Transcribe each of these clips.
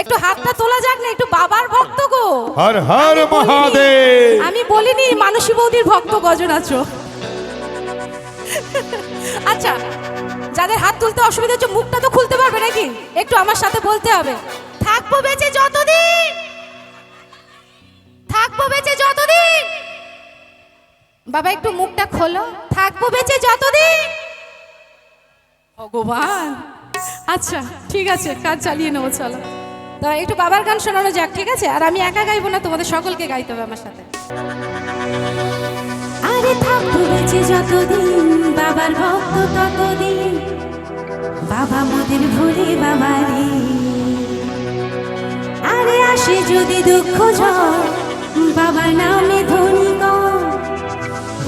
একটু হাতটা তোলা যাক না, একটু বাবার ভক্ত গো। হর হর মহাদেব। আমি বলিনি মানসী বৌদির ভক্ত গজন আছো। আচ্ছা, যাদের হাত তুলতে অসুবিধা হচ্ছে মুখটা তো খুলতে পারবে নাকি? একটু আমার সাথে বলতে হবে, থাকবো বেঁচে যতদিন, থাকবো বেঁচে যতদিন। বাবা একটু মুখটা খোলো, থাকবো বেঁচে যতদিন। ভগবান, আচ্ছা ঠিক আছে, কাজ চালিয়ে নেবো, চলো। তো একটু বাবার গান শোনানো যাক, ঠিক আছে? আর আমি একা গাইবো না, তোমাদের সকলকে গাইতে হবে আমার সাথে। আরে থাকবো বেঁচে যতদিন, বাবার ভক্ত ততদিন, বাবা মোদের ভুলে বাবারে। আরে আসে যদি দুঃখ ঝড়, বাবার নামে ধনী গণ,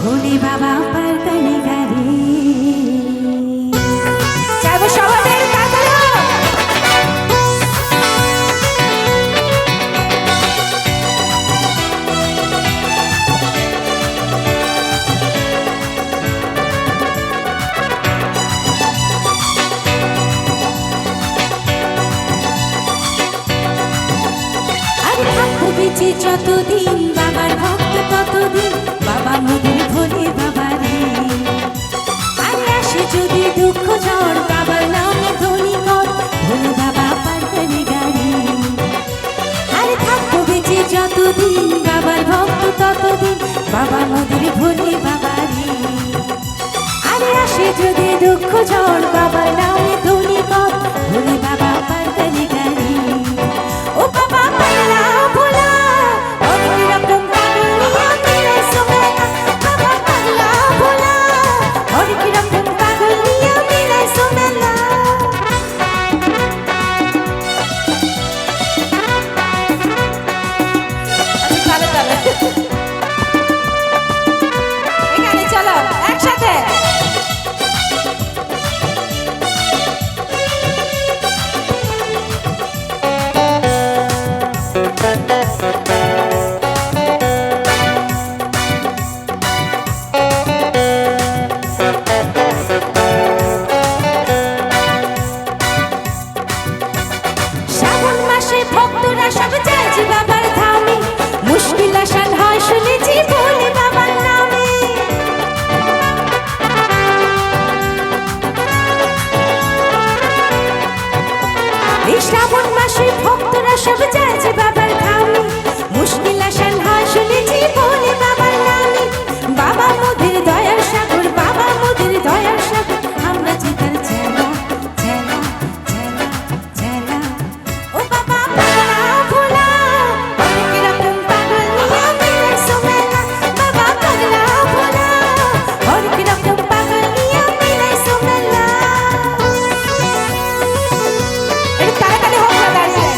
ভুলে বাবা পার কানে গাড়ি। চাইবো সবাই মিলে তাড়াতাড়ি। বেঁচে যতদিন, বাবার ভক্ত ততদিন, বাবা মোদের ভোলে বাবারে। আরে আসে যদি দুঃখ ঝড়, বাবার নামে ধনী কর, ভোলে বাবা পার কানে গাড়ি। আরে থাকবো বেঁচে যতদিন, বাবার ভক্ত ততদিন, বাবা মোদের ভোলে বাবারে। আরে আসে যদি দুঃখ ঝড়, বাবার নামে ধনী কর, ভোলে বাবা পার কানে গাড়ি। ও বাবা পাল্লা ভোলা, এখানে চলো একসাথে। শ্রাবণ মাসে ভক্তরা সব যায় যে বাবার ধামে, মুশকিল আসান হয় শুনেছি ভোলে বাবার নামে। এই শ্রাবণ মাসে ভক্তরা সব যায় যে বাবার ধামে, মুশকিল আসান হয় শুনেছি ভোলে বাবার নামে। বাবা মোদের দয়ার সাগর, বাবা মোদের দয়ার সাগর, আমরা যে তার ছেলা ছেলা ছেলা ছেলা। ও বাবা পাগলা ভোলা, অনেক রকম পাগল নিয়ে মিলাইছো মেলা। বাবা পাগলা ভোলা, অনেক রকম পাগল নিয়ে মিলাইছো মেলা। একটু তাড়াতাড়ি হোক না, দাঁড়িয়ে।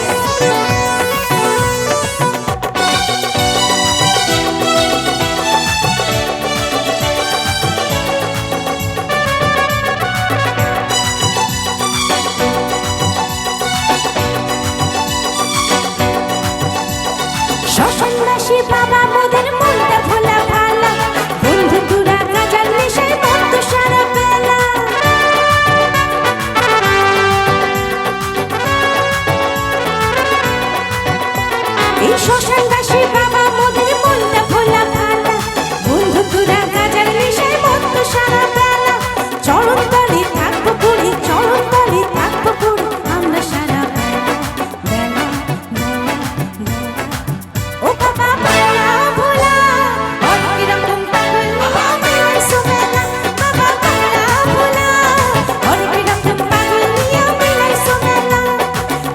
শ্মশানবাসী বাবা মোদের মনটা ভোলা ভালা, বন্ধু তুরা গাজার নেশায় মত্ত সারা বেলা। এই শ্মশানবাসী বাবা মোদের মনটা ভোলা ভালা, বন্ধু তুরা গাজার নেশায় মত্ত সারা বেলা। চরণ তলে থাকবো পড়ে, চরণ তলে থাকবো পড়ে, আমরা সারা বেলা বেলা বেলা বেলা। ও বাবা পাগলা ভোলা, অনেক রকম পাগল নিয়ে মিলাইছো মেলা। বাবা পাগলা ভোলা, অনেক রকম পাগল নিয়ে মিলাইছো মেলা।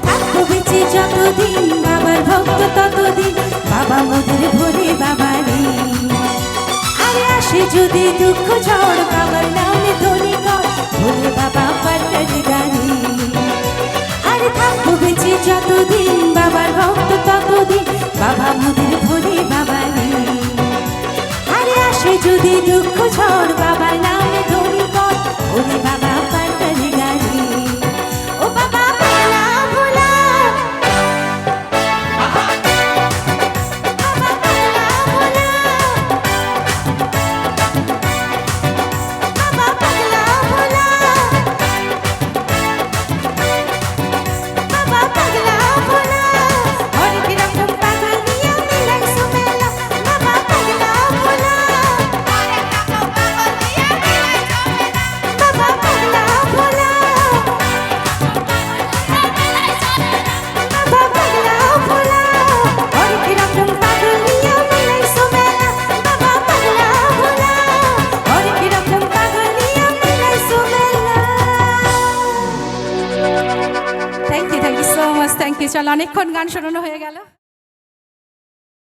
থাকবো বেঁচে যতদিন, বাবার ভক্ত ততদিন, বাবা মোদের ভোলে বাবারে। আরে আসে যদি দুঃখ ঝড়, বাবার নামে ধনী কর, ভোলে বাবা পার কানে গাড়ি। আরে থাকবো বেঁচে যতদিন, বাবার ভক্ত ততদিন, বাবা মোদের ভোলে বাবারে। আরে আসে যদি দুঃখ ঝড়, বাবার নামে ধনী কর, ভোলে বাবা পার কানে গাড়ি। ও বাবা পাগলা ভোলা, বাবা পাগলা ভোলা, বাবা পাগলা ভোলা, বাবা পাগলা ভোলা। চলো অনেকক্ষণ গান শোনানো হয়ে গেল।